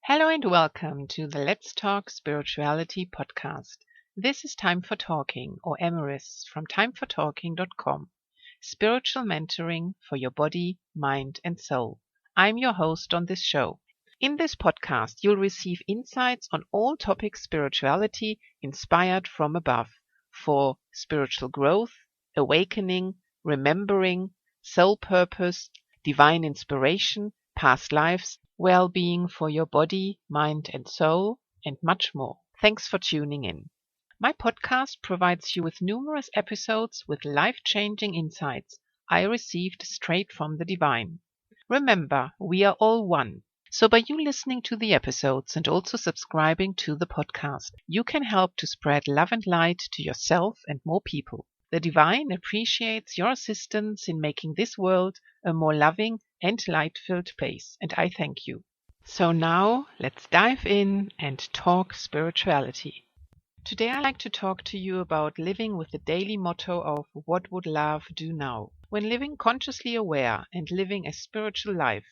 Hello and welcome to the Let's Talk Spirituality podcast. This is Time for Talking, or Emrys from timefortalking.com. Spiritual mentoring for your body, mind and soul. I'm your host on this show. In this podcast, you'll receive insights on all topics spirituality inspired from above for spiritual growth, awakening, remembering, soul purpose, divine inspiration, past lives, well-being for your body, mind and soul, and much more. Thanks for tuning in. My podcast provides you with numerous episodes with life-changing insights I received straight from the divine. Remember, we are all one. So by you listening to the episodes and also subscribing to the podcast, you can help to spread love and light to yourself and more people. The divine appreciates your assistance in making this world a more loving and light-filled place, and I thank you. So now, let's dive in and talk spirituality. Today I'd like to talk to you about living with the daily motto of what would love do now? When living consciously aware and living a spiritual life,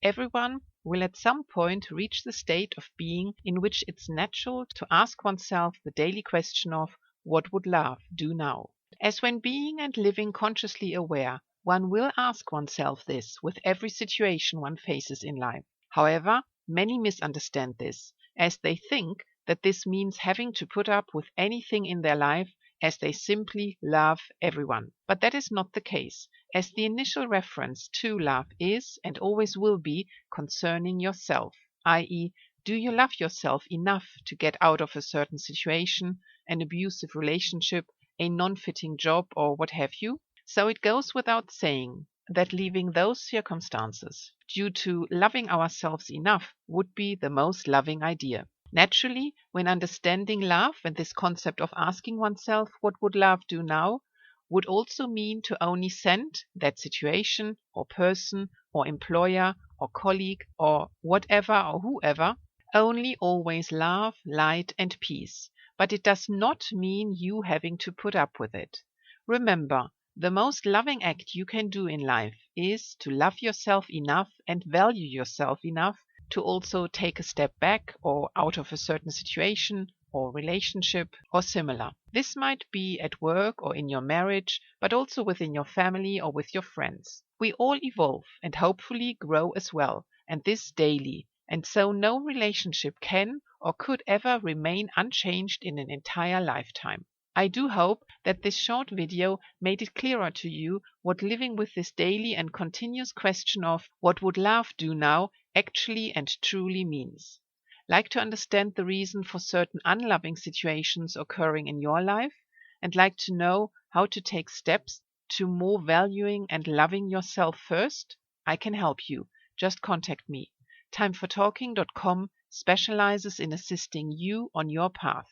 everyone will at some point reach the state of being in which it's natural to ask oneself the daily question of what would love do now? As when being and living consciously aware, one will ask oneself this with every situation one faces in life. However, many misunderstand this, as they think that this means having to put up with anything in their life as they simply love everyone. But that is not the case, as the initial reference to love is and always will be concerning yourself, i.e., do you love yourself enough to get out of a certain situation, an abusive relationship, a non-fitting job, or what have you? So it goes without saying that leaving those circumstances due to loving ourselves enough would be the most loving idea. Naturally, when understanding love and this concept of asking oneself what would love do now would also mean to only send that situation or person or employer or colleague or whatever or whoever only always love, light and peace. But it does not mean you having to put up with it. Remember, the most loving act you can do in life is to love yourself enough and value yourself enough to also take a step back or out of a certain situation or relationship or similar. This might be at work or in your marriage, but also within your family or with your friends. We all evolve and hopefully grow as well, and this daily. And so no relationship can or could ever remain unchanged in an entire lifetime. I do hope that this short video made it clearer to you what living with this daily and continuous question of what would love do now actually and truly means. Like to understand the reason for certain unloving situations occurring in your life, and like to know how to take steps to more valuing and loving yourself first? I can help you. Just contact me. Timefortalking.com specializes in assisting you on your path.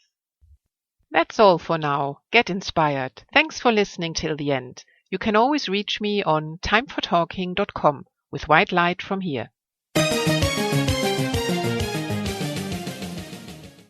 That's all for now. Get inspired. Thanks for listening till the end. You can always reach me on timefortalking.com with white light from here.